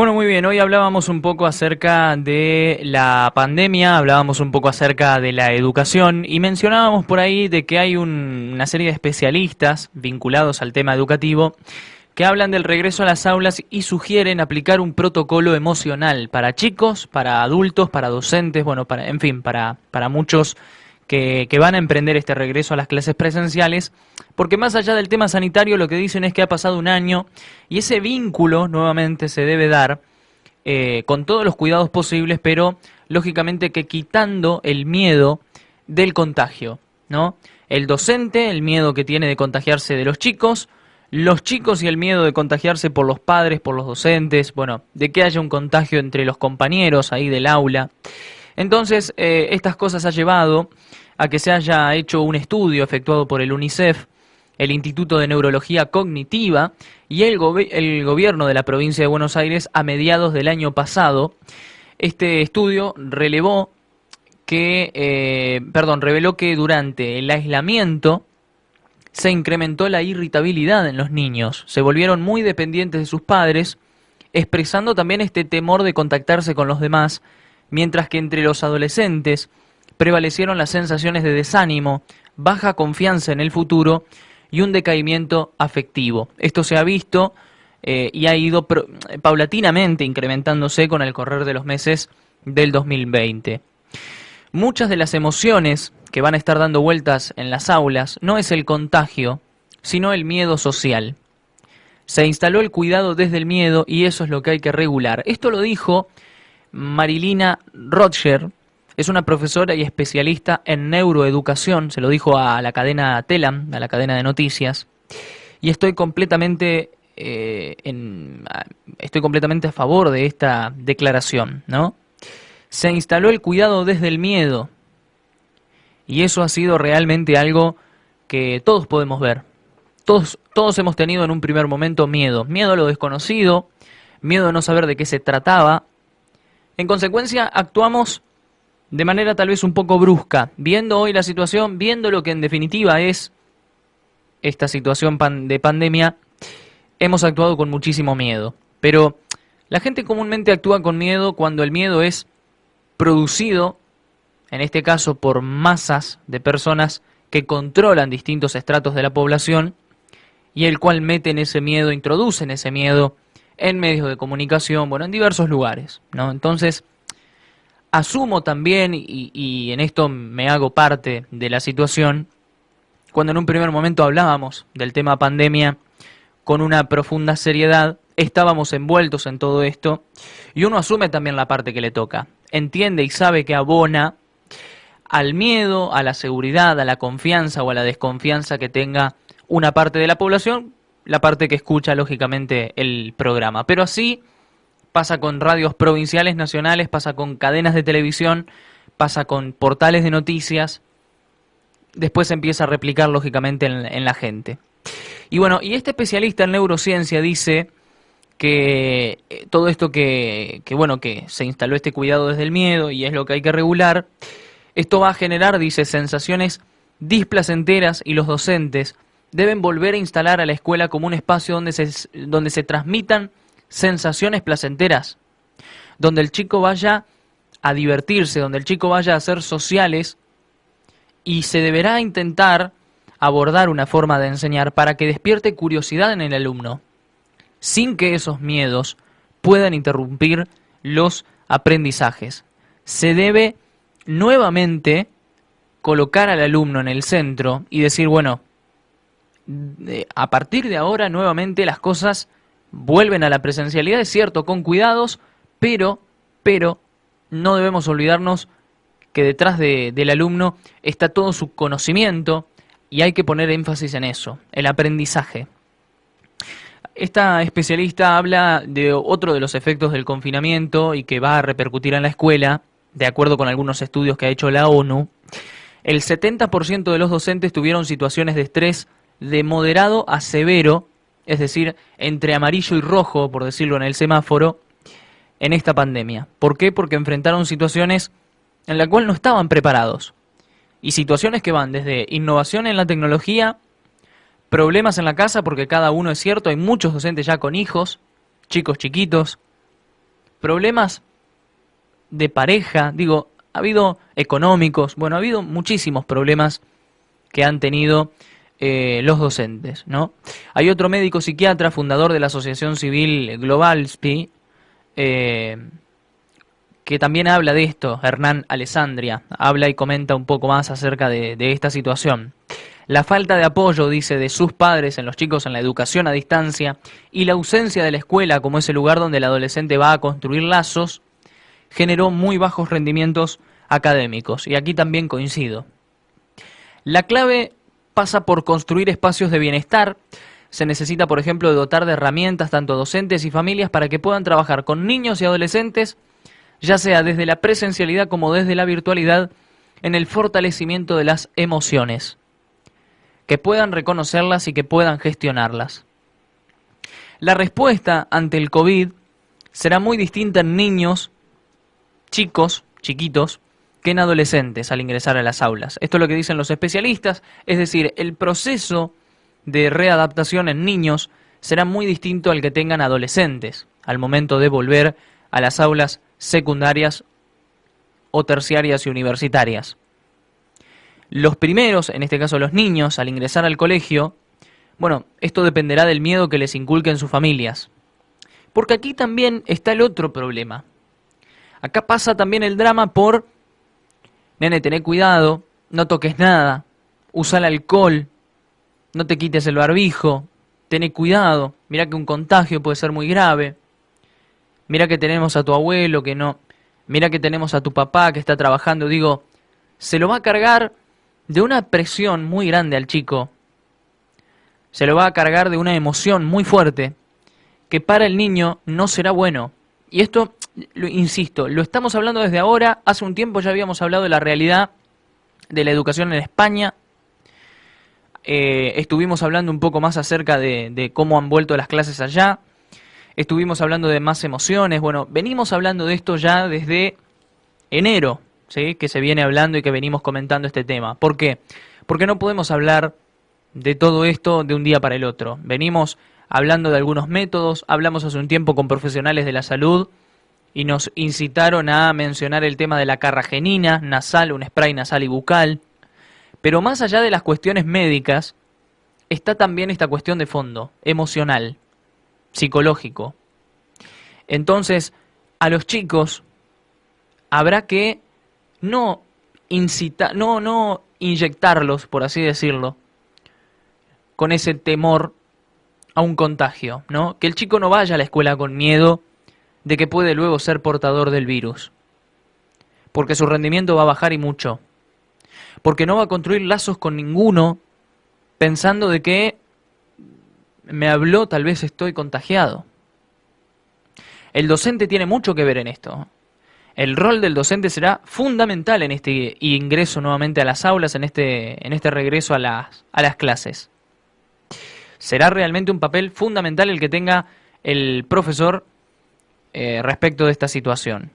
Bueno, muy bien, hoy hablábamos un poco acerca de la pandemia, hablábamos un poco acerca de la educación y mencionábamos por ahí de que hay una serie de especialistas vinculados al tema educativo que hablan del regreso a las aulas y sugieren aplicar un protocolo emocional para chicos, para adultos, para docentes, bueno, en fin, para muchos que van a emprender este regreso a las clases presenciales, porque más allá del tema sanitario lo que dicen es que ha pasado un año y ese vínculo nuevamente se debe dar con todos los cuidados posibles, pero lógicamente que quitando el miedo del contagio, ¿no? El docente, el miedo que tiene de contagiarse de los chicos y el miedo de contagiarse por los padres, por los docentes, bueno, de que haya un contagio entre los compañeros ahí del aula. Entonces, estas cosas ha llevado a que se haya hecho un estudio efectuado por el UNICEF, el Instituto de Neurología Cognitiva y el gobierno de la provincia de Buenos Aires a mediados del año pasado. Este estudio reveló que durante el aislamiento se incrementó la irritabilidad en los niños, se volvieron muy dependientes de sus padres, expresando también este temor de contactarse con los demás, mientras que entre los adolescentes prevalecieron las sensaciones de desánimo, baja confianza en el futuro y un decaimiento afectivo. Esto se ha visto y ha ido paulatinamente incrementándose con el correr de los meses del 2020. Muchas de las emociones que van a estar dando vueltas en las aulas no es el contagio, sino el miedo social. Se instaló el cuidado desde el miedo y eso es lo que hay que regular. Esto lo dijo Marilina Rothscher, es una profesora y especialista en neuroeducación, se lo dijo a la cadena Telam, a la cadena de noticias, y estoy completamente a favor de esta declaración, ¿no? Se instaló el cuidado desde el miedo, y eso ha sido realmente algo que todos podemos ver. Todos hemos tenido en un primer momento miedo, miedo a lo desconocido, miedo a no saber de qué se trataba. En consecuencia, actuamos de manera tal vez un poco brusca, viendo hoy la situación, viendo lo que en definitiva es esta situación de pandemia, hemos actuado con muchísimo miedo. Pero la gente comúnmente actúa con miedo cuando el miedo es producido, en este caso por masas de personas que controlan distintos estratos de la población y el cual meten ese miedo, introducen ese miedo en medios de comunicación, bueno, en diversos lugares, ¿no? Entonces, asumo también, y en esto me hago parte de la situación, cuando en un primer momento hablábamos del tema pandemia con una profunda seriedad, estábamos envueltos en todo esto, y uno asume también la parte que le toca, entiende y sabe que abona al miedo, a la seguridad, a la confianza o a la desconfianza que tenga una parte de la población, la parte que escucha lógicamente el programa. Pero así pasa con radios provinciales, nacionales, pasa con cadenas de televisión, pasa con portales de noticias, después se empieza a replicar lógicamente en la gente. Y bueno, y este especialista en neurociencia dice que todo esto que se instaló este cuidado desde el miedo y es lo que hay que regular, esto va a generar, dice, sensaciones displacenteras y los docentes deben volver a instalar a la escuela como un espacio donde se transmitan sensaciones placenteras, donde el chico vaya a divertirse, donde el chico vaya a ser sociales y se deberá intentar abordar una forma de enseñar para que despierte curiosidad en el alumno, sin que esos miedos puedan interrumpir los aprendizajes. Se debe nuevamente colocar al alumno en el centro y decir, bueno, a partir de ahora nuevamente las cosas vuelven a la presencialidad, es cierto, con cuidados, pero no debemos olvidarnos que detrás del alumno está todo su conocimiento y hay que poner énfasis en eso, el aprendizaje. Esta especialista habla de otro de los efectos del confinamiento y que va a repercutir en la escuela, de acuerdo con algunos estudios que ha hecho la ONU. El 70% de los docentes tuvieron situaciones de estrés de moderado a severo, es decir, entre amarillo y rojo, por decirlo en el semáforo, en esta pandemia. ¿Por qué? Porque enfrentaron situaciones en las cuales no estaban preparados. Y situaciones que van desde innovación en la tecnología, problemas en la casa, porque cada uno es cierto, hay muchos docentes ya con hijos, chicos chiquitos, problemas de pareja, digo, ha habido económicos, bueno, ha habido muchísimos problemas que han tenido los docentes, ¿no? Hay otro médico psiquiatra, fundador de la Asociación Civil Globalspi, que también habla de esto, Hernán Alessandria, habla y comenta un poco más acerca de esta situación. La falta de apoyo, dice, de sus padres en los chicos en la educación a distancia y la ausencia de la escuela como ese lugar donde el adolescente va a construir lazos, generó muy bajos rendimientos académicos. Y aquí también coincido. La clave pasa por construir espacios de bienestar. Se necesita, por ejemplo, dotar de herramientas tanto docentes y familias para que puedan trabajar con niños y adolescentes, ya sea desde la presencialidad como desde la virtualidad, en el fortalecimiento de las emociones, que puedan reconocerlas y que puedan gestionarlas. La respuesta ante el COVID será muy distinta en niños, chicos, chiquitos, que en adolescentes al ingresar a las aulas. Esto es lo que dicen los especialistas, es decir, el proceso de readaptación en niños será muy distinto al que tengan adolescentes al momento de volver a las aulas secundarias o terciarias y universitarias. Los primeros, en este caso los niños, al ingresar al colegio, bueno, esto dependerá del miedo que les inculquen sus familias. Porque aquí también está el otro problema. Acá pasa también el drama por, nene, tené cuidado, no toques nada, usa el alcohol, no te quites el barbijo, tené cuidado, mirá que un contagio puede ser muy grave, mirá que tenemos a tu abuelo que no, mirá que tenemos a tu papá que está trabajando, digo, se lo va a cargar de una presión muy grande al chico, se lo va a cargar de una emoción muy fuerte, que para el niño no será bueno. Y esto, insisto, lo estamos hablando desde ahora, hace un tiempo ya habíamos hablado de la realidad de la educación en España, estuvimos hablando un poco más acerca de cómo han vuelto las clases allá, estuvimos hablando de más emociones, bueno, venimos hablando de esto ya desde enero, ¿sí? Que se viene hablando y que venimos comentando este tema. ¿Por qué? Porque no podemos hablar de todo esto de un día para el otro. Venimos hablando de algunos métodos, hablamos hace un tiempo con profesionales de la salud y nos incitaron a mencionar el tema de la carragenina nasal, un spray nasal y bucal. Pero más allá de las cuestiones médicas, está también esta cuestión de fondo, emocional, psicológico. Entonces, a los chicos habrá que no inyectarlos, por así decirlo, con ese temor a un contagio, ¿no? Que el chico no vaya a la escuela con miedo de que puede luego ser portador del virus, porque su rendimiento va a bajar y mucho, porque no va a construir lazos con ninguno pensando de que me habló, tal vez estoy contagiado. El docente tiene mucho que ver en esto. El rol del docente será fundamental en este ingreso nuevamente a las aulas, en este regreso a las clases. Será realmente un papel fundamental el que tenga el profesor respecto de esta situación.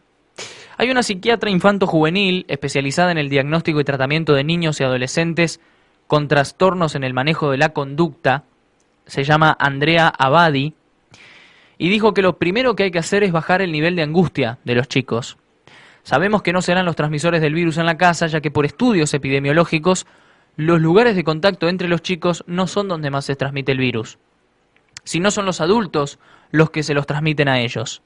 Hay una psiquiatra infanto-juvenil especializada en el diagnóstico y tratamiento de niños y adolescentes con trastornos en el manejo de la conducta, se llama Andrea Abadi, y dijo que lo primero que hay que hacer es bajar el nivel de angustia de los chicos. Sabemos que no serán los transmisores del virus en la casa, ya que por estudios epidemiológicos, los lugares de contacto entre los chicos no son donde más se transmite el virus, sino son los adultos los que se los transmiten a ellos.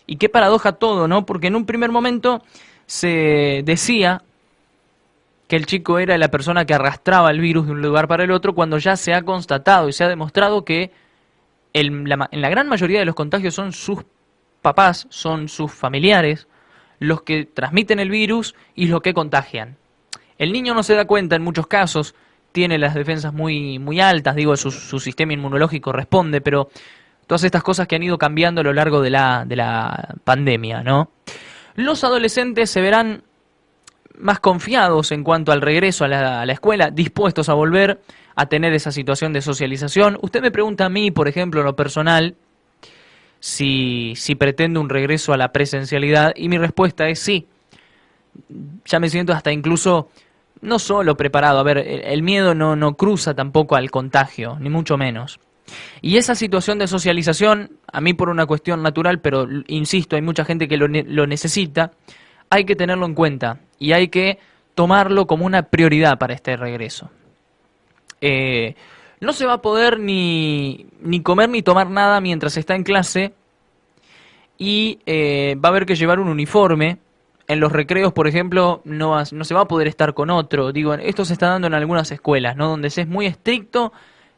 Y qué paradoja todo, ¿no? Porque en un primer momento se decía que el chico era la persona que arrastraba el virus de un lugar para el otro, cuando ya se ha constatado y se ha demostrado que en la gran mayoría de los contagios son sus papás, son sus familiares, los que transmiten el virus y los que contagian. El niño no se da cuenta en muchos casos, tiene las defensas muy, muy altas, digo, su sistema inmunológico responde, pero todas estas cosas que han ido cambiando a lo largo de la pandemia, ¿no? Los adolescentes se verán más confiados en cuanto al regreso a la escuela, dispuestos a volver a tener esa situación de socialización. Usted me pregunta a mí, por ejemplo, en lo personal, si pretendo un regreso a la presencialidad, y mi respuesta es sí. Ya me siento hasta incluso no solo preparado. A ver, el miedo no cruza tampoco al contagio, ni mucho menos. Y esa situación de socialización, a mí por una cuestión natural, pero insisto, hay mucha gente que lo necesita, hay que tenerlo en cuenta y hay que tomarlo como una prioridad para este regreso. No se va a poder ni comer ni tomar nada mientras está en clase y va a haber que llevar un uniforme. En los recreos, por ejemplo, no se va a poder estar con otro. Digo, esto se está dando en algunas escuelas, ¿no? Donde se es muy estricto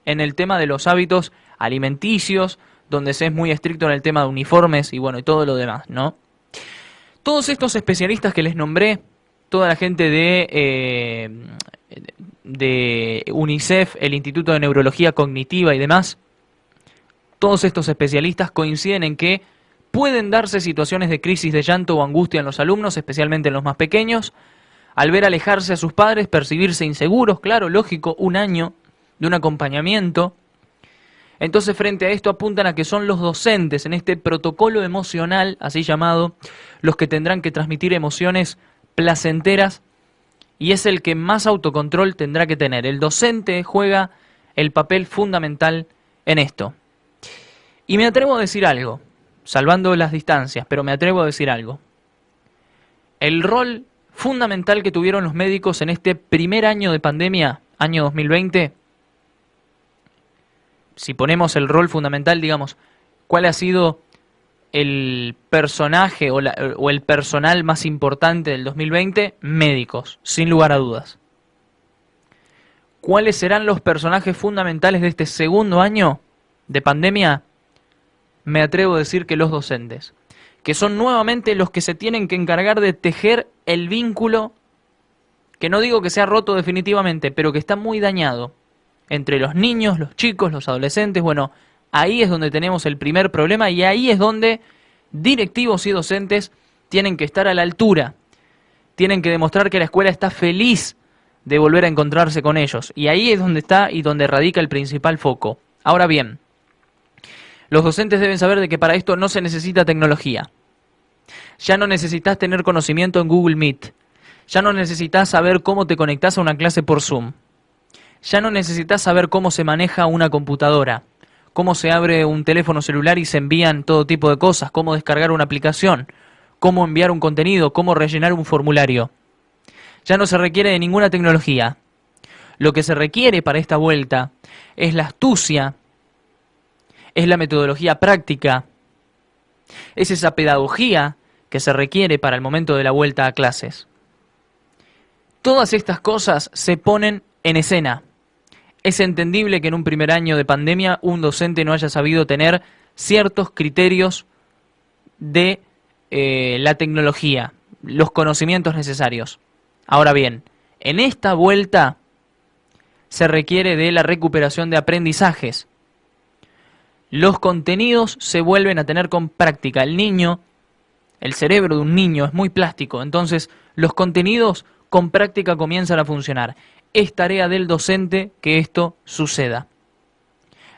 en el tema de los hábitos alimenticios, donde se es muy estricto en el tema de uniformes y bueno, y todo lo demás, ¿no? Todos estos especialistas que les nombré, toda la gente de UNICEF, el Instituto de Neurología Cognitiva y demás, todos estos especialistas coinciden en que pueden darse situaciones de crisis de llanto o angustia en los alumnos, especialmente en los más pequeños, al ver alejarse a sus padres, percibirse inseguros, claro, lógico, un año de un acompañamiento. Entonces, frente a esto apuntan a que son los docentes en este protocolo emocional, así llamado, los que tendrán que transmitir emociones placenteras y es el que más autocontrol tendrá que tener. El docente juega el papel fundamental en esto. Y me atrevo a decir algo, salvando las distancias, pero me atrevo a decir algo. El rol fundamental que tuvieron los médicos en este primer año de pandemia, año 2020, si ponemos el rol fundamental, digamos, ¿cuál ha sido el personaje o el personal más importante del 2020? Médicos, sin lugar a dudas. ¿Cuáles serán los personajes fundamentales de este segundo año de pandemia? Me atrevo a decir que los docentes, que son nuevamente los que se tienen que encargar de tejer el vínculo, que no digo que sea roto definitivamente, pero que está muy dañado, entre los niños, los chicos, los adolescentes. Bueno, ahí es donde tenemos el primer problema y ahí es donde directivos y docentes tienen que estar a la altura, tienen que demostrar que la escuela está feliz de volver a encontrarse con ellos. Y ahí es donde está y donde radica el principal foco. Ahora bien, los docentes deben saber de que para esto no se necesita tecnología. Ya no necesitas tener conocimiento en Google Meet. Ya no necesitas saber cómo te conectás a una clase por Zoom. Ya no necesitas saber cómo se maneja una computadora, cómo se abre un teléfono celular y se envían todo tipo de cosas, cómo descargar una aplicación, cómo enviar un contenido, cómo rellenar un formulario. Ya no se requiere de ninguna tecnología. Lo que se requiere para esta vuelta es la astucia, es la metodología práctica, es esa pedagogía que se requiere para el momento de la vuelta a clases. Todas estas cosas se ponen en escena. Es entendible que en un primer año de pandemia un docente no haya sabido tener ciertos criterios de la tecnología, los conocimientos necesarios. Ahora bien, en esta vuelta se requiere de la recuperación de aprendizajes. Los contenidos se vuelven a tener con práctica. El cerebro de un niño es muy plástico, entonces los contenidos con práctica comienzan a funcionar. Es tarea del docente que esto suceda.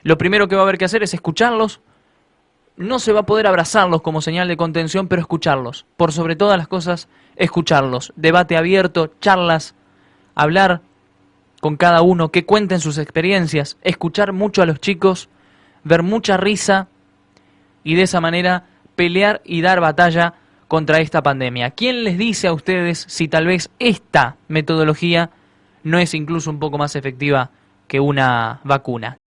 Lo primero que va a haber que hacer es escucharlos. No se va a poder abrazarlos como señal de contención, pero escucharlos. Por sobre todas las cosas, escucharlos. Debate abierto, charlas, hablar con cada uno, que cuenten sus experiencias, escuchar mucho a los chicos, ver mucha risa y de esa manera pelear y dar batalla contra esta pandemia. ¿Quién les dice a ustedes si tal vez esta metodología no es incluso un poco más efectiva que una vacuna?